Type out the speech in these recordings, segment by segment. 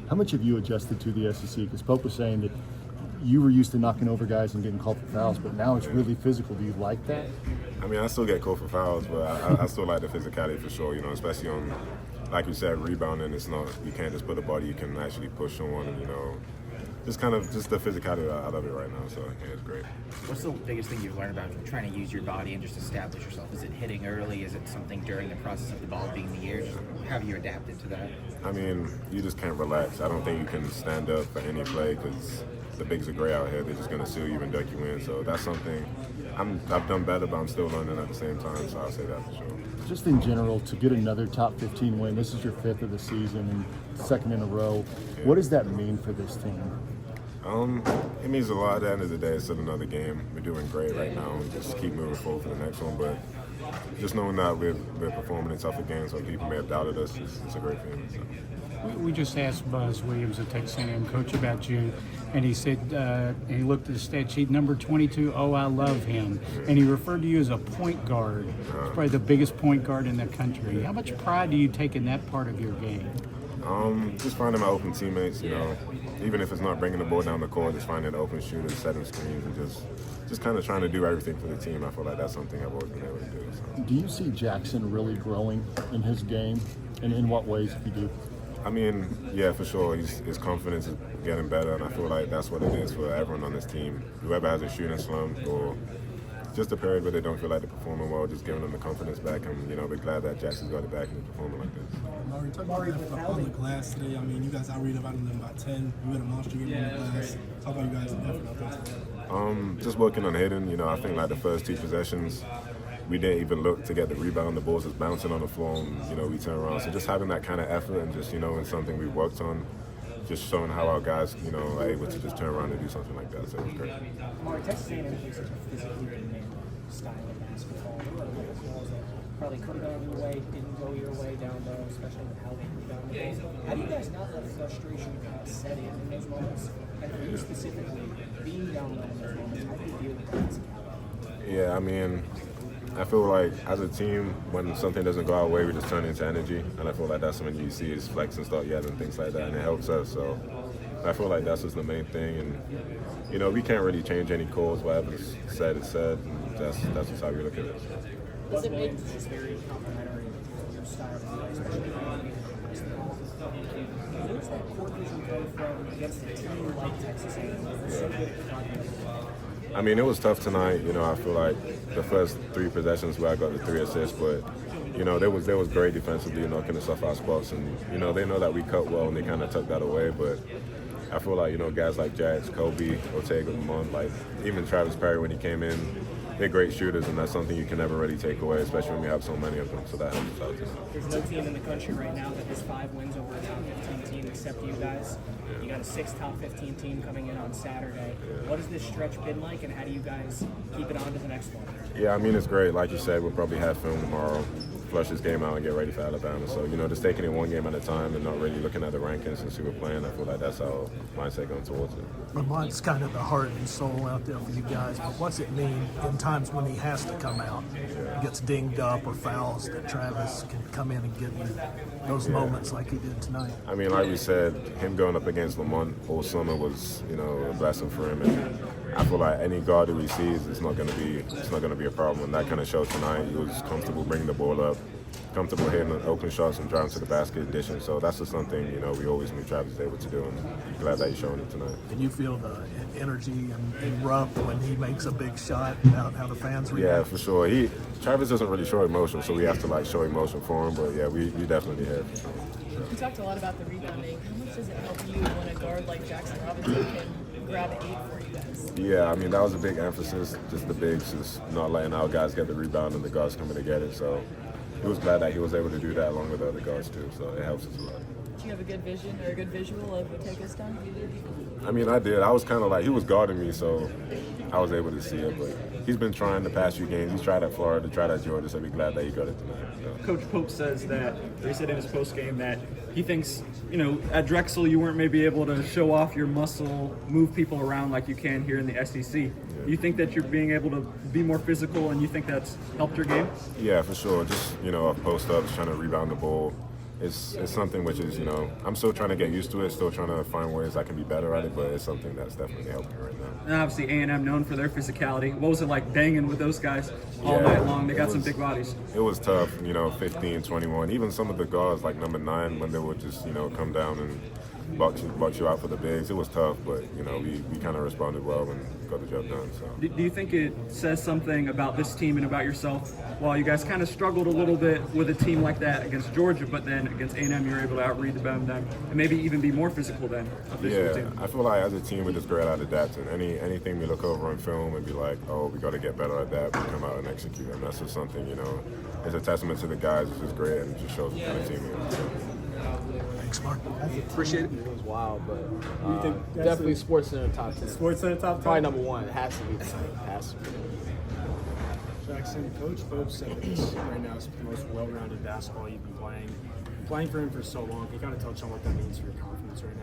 How much have you adjusted to the SEC? Because Pope was saying that you were used to knocking over guys and getting called for fouls, but now it's really physical. Do you like that? I mean, I still get called for fouls, but I still like the physicality for sure, especially on, like you said, rebounding. It's not, you can't just put a body, you can actually push someone, and, just the physicality out of it right now. So, yeah, it's great. What's the biggest thing you've learned about trying to use your body and just establish yourself? Is it hitting early? Is it something during the process of the ball being in the air? How have you adapted to that? I mean, you just can't relax. I don't think you can stand up for any play because the bigs are great out here. They're just going to seal you and duck you in. So that's something I've done better, but I'm still learning at the same time. So I'll say that for sure. Just in general, to get another top 15 win, this is your 5th of the season and 2nd in a row. Yeah. What does that mean for this team? It means a lot. At the end of the day, it's still another game. We're doing great right now. We just keep moving forward for the next one. But just knowing that we're performing in tougher games, so people may have doubted us, it's a great feeling. So. We just asked Buzz Williams, the Texas A&M coach, about you, and he said, and he looked at the stat sheet, number 22, oh, I love him. And he referred to you as a point guard. He's probably the biggest point guard in the country. How much pride do you take in that part of your game? Just finding my open teammates, even if it's not bringing the ball down the court, just finding open shooters, setting screens, and just kind of trying to do everything for the team. I feel like that's something I've always been able to do. So. Do you see Jaxson really growing in his game, and in what ways if you do? I mean, yeah, for sure. His confidence is getting better, and I feel like that's what it is for everyone on this team. Whoever has a shooting slump or just a period where they don't feel like they're performing well, just giving them the confidence back. And, we're glad that Jackson's got it back and is performing like this. Amari, talk about effort on the glass today. I mean, you guys out-rebounded them by 10. You had a monster game on the glass. Talk about you guys' effort out there today. Just working on hitting. I think like the first 2 possessions, we didn't even look to get the rebound. The ball's just bouncing on the floor, and, we turn around. So just having that kind of effort and just, it's something we worked on, just showing how our guys, are able to just turn around and do something like that. So it was great. Amari, Texas A&M plays such a physically demanding style of basketball. There were a lot of calls that probably could have gone your way, didn't go your way down low, especially with how they rebound the ball. How do you guys not let frustration kind of set in those moments? And for you specifically, being down low in those moments, how do you deal with that physicality? Yeah, I mean, I feel like as a team, when something doesn't go our way, we just turn into energy. And I feel like that's when you see is flex and start yelling and things like that, and it helps us. So I feel like that's just the main thing. And, we can't really change any calls. Whatever's said is said, and that's just how we look at it. Does it make it just very complimentary to your style of play, especially when you where does that court vision come from against a team like Texas A&M? They're so good at finding. I mean, it was tough tonight. I feel like the first 3 possessions where I got the 3 assists, but there was great defensively, knocking us off our spots, and they know that we cut well, and they kind of took that away. But I feel like guys like Jax, Kobe, Ortega, Lamont, like even Travis Perry when he came in, they're great shooters, and that's something you can never really take away, especially when we have so many of them. So that helps us out too. There's no team in the country right now that has 5 wins over a top 15 team except you guys. You got a 6th top 15 team coming in on Saturday. What has this stretch been like, and how do you guys keep it on to the next one? Yeah, I mean, it's great. Like you said, we'll probably have film tomorrow, flush this game out, and get ready for Alabama. So, just taking it one game at a time and not really looking at the rankings and see we're playing, I feel like that's our mindset going towards it. Lamont's kind of the heart and soul out there for you guys, but what's it mean in times when he has to come out, gets dinged up or fouls, that Travis can come in and give you those moments like he did tonight? I mean, like we said, him going up against Lamont all summer was, a blessing for him. And I feel like any guard who he sees, it's not going to be a problem. And that kind of showed tonight. He was comfortable bringing the ball up, comfortable hitting open shots and driving to the basket, dishing. So that's just something, we always knew Travis was able to do, and glad that he's showing it tonight. Can you feel the energy and erupt when he makes a big shot about how the fans react? Yeah, for sure. Travis doesn't really show emotion, so we have to show emotion for him. But yeah, we definitely have. You talked a lot about the rebounding. How much does it help you when a guard like Jaxson Robinson can grab 8 for you guys? Yeah, I mean, that was a big emphasis, just the bigs, just not letting our guys get the rebound and the guards coming to get it. So he was glad that he was able to do that along with the other guards too. So it helps us a lot. Do you have a good vision or a good visual of what Ortega's done? I mean, I did. I was kind of he was guarding me, so I was able to see it. But he's been trying the past few games. He's tried at Florida, tried at Georgia, so we're glad that he got it tonight. So. Coach Pope says that, or he said in his postgame that he thinks, at Drexel you weren't maybe able to show off your muscle, move people around like you can here in the SEC. Yeah. You think that you're being able to be more physical, and you think that's helped your game? Yeah, for sure. Just, post-ups, trying to rebound the ball, it's something which is, I'm still trying to get used to it, still trying to find ways I can be better at it, but it's something that's definitely helping me right now. And obviously A&M known for their physicality. What was it like banging with those guys all night long? They got some big bodies. It was tough, 15, 21. Even some of the guards like number 9, when they would just, come down and box you out for the bigs, it was tough, but, we kind of responded well and got the job done. So. Do you think it says something about this team and about yourself? While you guys kind of struggled a little bit with a team like that against Georgia, but then against A&M you're able to out-rebound them and maybe even be more physical than a physical team. I feel like as a team we're just great at adapting. Anything we look over on film and be like, oh, we got to get better at that, we come out and execute, and that's just something, it's a testament to the guys. It's just great and it just shows the kind of team we are. Thanks, Mark. Appreciate it. It was wild, but You think definitely Sports Center top 10. Sports Center top 10? Probably number 1. It has to be. It has to be. Jaxson, Coach Pope said that this right now is the most well-rounded basketball you've been playing. Playing for him for so long, can you kind of touch on what that means for your confidence right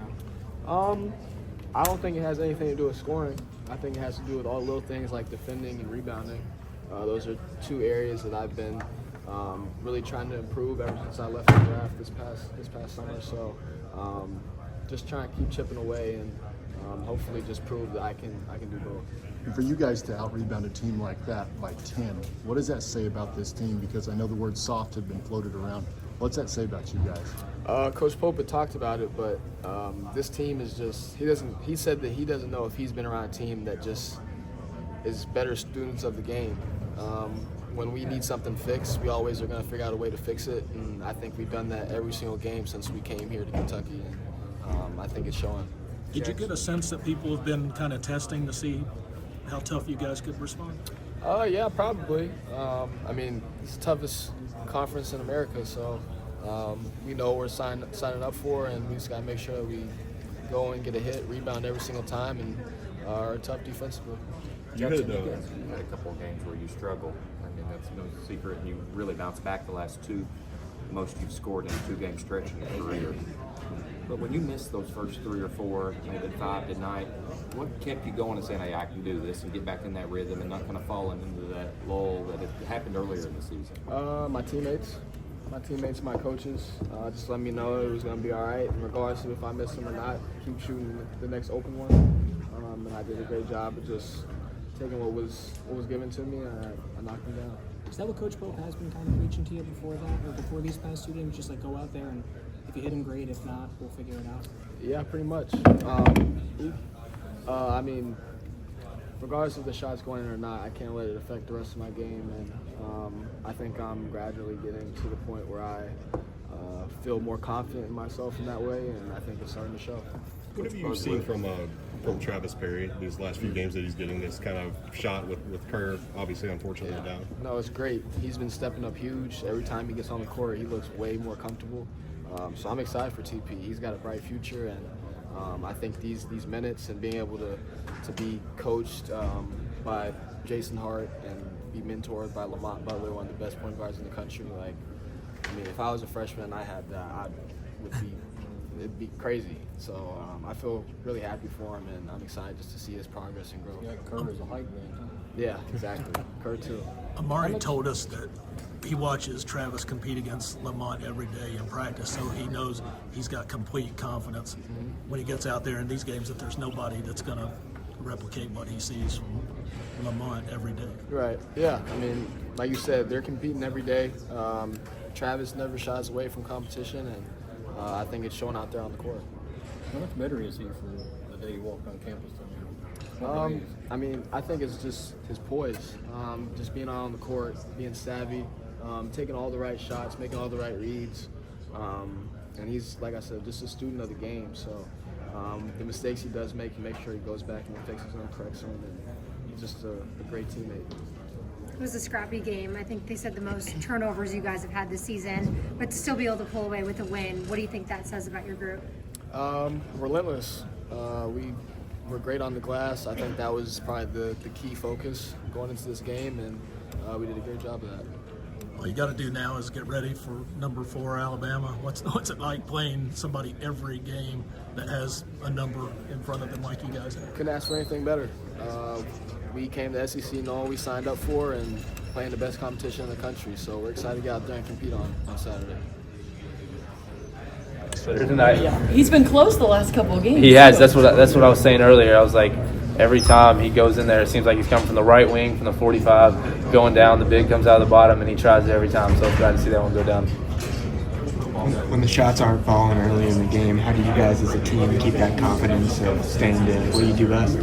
now? I don't think it has anything to do with scoring. I think it has to do with all the little things like defending and rebounding. Those are 2 areas that I've been really trying to improve ever since I left the draft this past summer. So just trying to keep chipping away and hopefully just prove that I can do both. And for you guys to out-rebound a team like that by 10, what does that say about this team? Because I know the word soft had been floated around. What's that say about you guys? Coach Pope had talked about it, but this team is just, he said that he doesn't know if he's been around a team that just is better students of the game. When we need something fixed, we always are going to figure out a way to fix it, and I think we've done that every single game since we came here to Kentucky, and I think it's showing. Did you get a sense that people have been kind of testing to see how tough you guys could respond? Yeah, probably. It's the toughest conference in America, so we know what we're signing up for, and we just got to make sure that we go and get a hit, rebound every single time, and are tough defensively. You had a couple of games where you struggled. I mean, that's no secret. You really bounced back the last 2. Most you've scored in a 2-game stretch in your career. But when you missed those first 3 or 4, maybe 5 tonight, what kept you going and saying, hey, I can do this and get back in that rhythm and not kind of falling into that lull that it happened earlier in the season? My teammates, my coaches, just let me know it was going to be all right, regardless of if I miss them or not. Keep shooting the next open one. And I did a great job of just taking what was given to me, and I knocked them down. Is that what Coach Pope has been kind of preaching to you before that, or before these past 2 games? Just like go out there and if you hit him, great. If not, we'll figure it out. Yeah, pretty much. Regardless of the shots going in or not, I can't let it affect the rest of my game, and I think I'm gradually getting to the point where I feel more confident in myself in that way, and I think it's starting to show. What have you seen from Travis Perry these last few games that he's getting this kind of shot with Kerr, obviously, unfortunately, down? No, it's great. He's been stepping up huge. Every time he gets on the court, he looks way more comfortable. So I'm excited for TP. He's got a bright future, and I think these minutes and being able to be coached by Jason Hart and be mentored by Lamont Butler, one of the best point guards in the country. If I was a freshman and I had that, it'd be crazy. So I feel really happy for him, and I'm excited just to see his progress and growth. Yeah, Kerr is a hype man. Yeah, exactly. Kerr too. Amari told us that he watches Travis compete against Lamont every day in practice, so he knows he's got complete confidence when he gets out there in these games that there's nobody that's going to replicate what he sees from Lamont every day. Right. Yeah. Like you said, they're competing every day. Travis never shies away from competition, and I think it's showing out there on the court. How much better is he for the day he walked on campus than I think it's just his poise, just being out on the court, being savvy, taking all the right shots, making all the right reads, and he's, like I said, just a student of the game. So the mistakes he does make, he makes sure he goes back and fixes them, corrects them, and he's just a great teammate. It was a scrappy game. I think they said the most turnovers you guys have had this season, but to still be able to pull away with a win, what do you think that says about your group? Relentless. We're great on the glass. I think that was probably the key focus going into this game, and we did a great job of that. All you got to do now is get ready for number 4 Alabama. What's it like playing somebody every game that has a number in front of them like you guys have? Couldn't ask for anything better. We came to SEC knowing what we signed up for and playing the best competition in the country. So we're excited to get out there and compete on Saturday. tonight. He's been close the last couple of games. He has. too. That's what I was saying earlier. I was like, every time he goes in there, it seems like he's coming from the right wing, from the 45, going down. The big comes out of the bottom, and he tries it every time. So I'm glad to see that one go down. When the shots aren't falling early in the game, how do you guys as a team keep that confidence of staying in? What do you do best?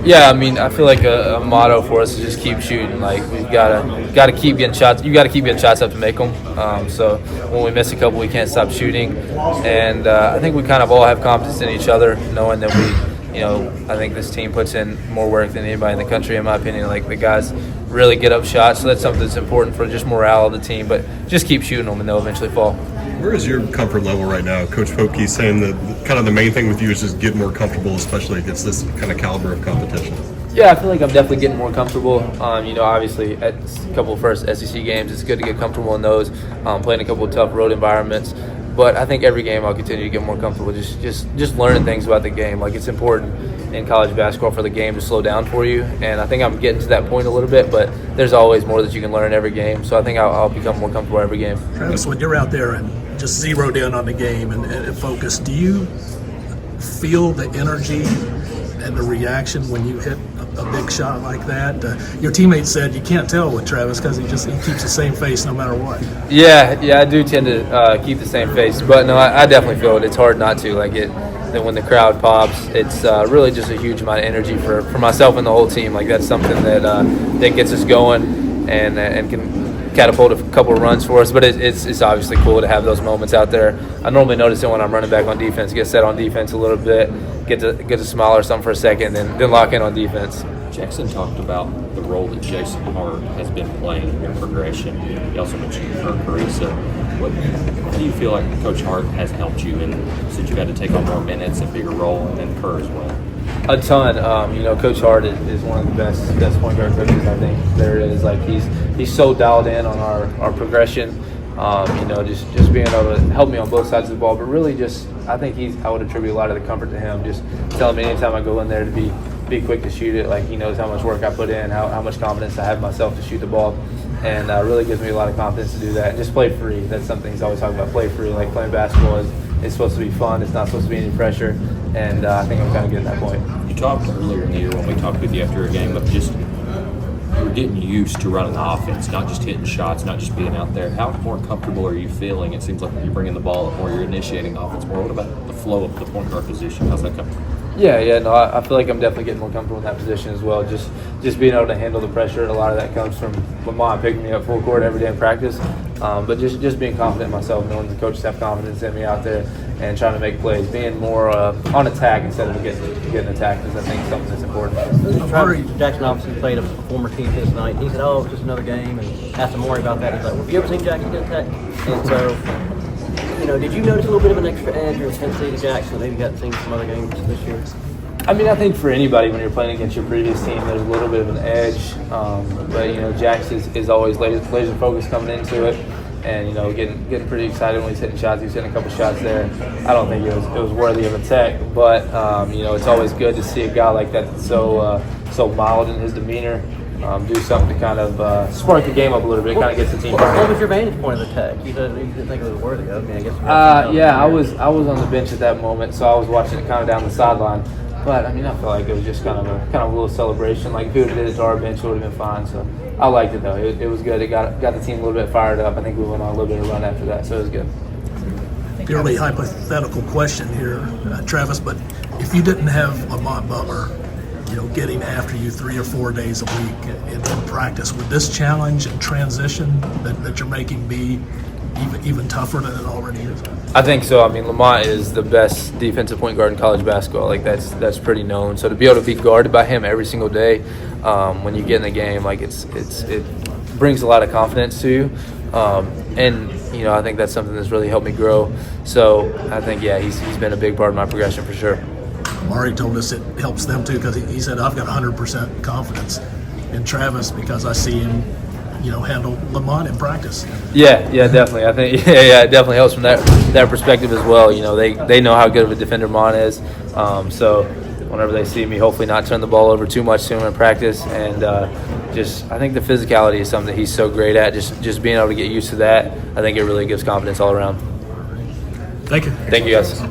Yeah, I mean, I feel like a motto for us is just keep shooting. Like we've got to keep getting shots. You got to keep getting shots up to make them. So when we miss a couple, we can't stop shooting. And I think we kind of all have confidence in each other, knowing that I think this team puts in more work than anybody in the country, in my opinion. Like the guys really get up shots, so that's something that's important for just morale of the team. But just keep shooting them, and they'll eventually fall. Where is your comfort level right now? Coach Popke's saying that kind of the main thing with you is just get more comfortable, especially against this kind of caliber of competition. Yeah, I feel like I'm definitely getting more comfortable. Obviously at a couple of first SEC games, it's good to get comfortable in those, playing a couple of tough road environments. But I think every game I'll continue to get more comfortable, just learning things about the game. Like it's important in college basketball for the game to slow down for you, and I think I'm getting to that point a little bit, but there's always more that you can learn every game. So I think I'll become more comfortable every game. Travis, when you're out there and just zeroed in on the game and focused, do you feel the energy and the reaction when you hit a big shot like that? Your teammates said you can't tell with Travis because he keeps the same face no matter what. Yeah, I do tend to keep the same face, but no, I definitely feel it. It's hard not to. Like it, then when the crowd pops, it's really just a huge amount of energy for myself and the whole team. Like that's something that gets us going and can catapult a couple of runs for us. But it's obviously cool to have those moments out there. I normally notice it when I'm running back on defense, get set on defense a little bit, get to smile or something for a second, then lock in on defense. Jaxson talked about the role that Jason Hart has been playing in your progression. He also mentioned Kirk Carissa. How do you feel like Coach Hart has helped you since you've had to take on more minutes, a bigger role, and then Kerr as well? A ton. Coach Hart is one of the best point guard coaches I think there is. Like he's so dialed in on our progression. Just being able to help me on both sides of the ball, but really I think I would attribute a lot of the comfort to him. Just telling me anytime I go in there to be quick to shoot it. Like he knows how much work I put in, how much confidence I have in myself to shoot the ball, and really gives me a lot of confidence to do that. And just play free. That's something he's always talking about. Play free. Like playing basketball is supposed to be fun. It's not supposed to be any pressure. And I think I'm kind of getting that point. You talked earlier in the year when we talked with you after a game of just you were getting used to running the offense, not just hitting shots, not just being out there. How more comfortable are you feeling? It seems like you're bringing the ball up more, you're initiating offense more. What about the flow of the point guard position? How's that coming? Yeah, no, I feel like I'm definitely getting more comfortable in that position as well. Just being able to handle the pressure. A lot of that comes from Lamont picking me up full court every day in practice. But just being confident in myself, knowing the coaches have confidence in me out there and trying to make plays, being more on attack instead of getting attacked is, I think, something that's important. Jaxson obviously played a former team this night. He said, it's just another game, and asked Amari about that. He's like, have you ever seen Jaxson get attacked? And so, did you notice a little bit of an extra edge or intensity to Jaxson that maybe you got seen some other games this year? I mean, I think for anybody when you're playing against your previous team, there's a little bit of an edge. But Jax is always laser focused coming into it, and getting pretty excited when he's hitting shots. He's hitting a couple shots there. I don't think it was worthy of attack, but it's always good to see a guy like that that's so mild in his demeanor. Do something to kind of spark the game up a little bit, kind of gets the team. What was your vantage point of the attack? You said you didn't think it was worthy. Okay, I guess. I was on the bench at that moment, so I was watching it kind of down the sideline. But I felt like it was just kind of a little celebration. Like if he would have did it to our bench, it would have been fine. So I liked it though. It was good. It got the team a little bit fired up. I think we went on a little bit of a run after that, so it was good. Purely hypothetical question here, Travis, but if you didn't have Lamont Butler, getting after you 3 or 4 days a week in practice, would this challenge and transition that you're making be even tougher than it already is? I think so. Lamont is the best defensive point guard in college basketball. Like that's pretty known. So to be able to be guarded by him every single day, when you get in the game, like it brings a lot of confidence to you. I think that's something that's really helped me grow. So I think he's been a big part of my progression for sure. Amari told us it helps them too because he said, I've got 100% confidence in Travis because I see him, handle Lamont in practice. Yeah, definitely. I think it definitely helps from that perspective as well. They know how good of a defender Mon is. So whenever they see me, hopefully not turn the ball over too much to him in practice. And I think the physicality is something that he's so great at. Just being able to get used to that, I think it really gives confidence all around. Thank you. Thank you, guys.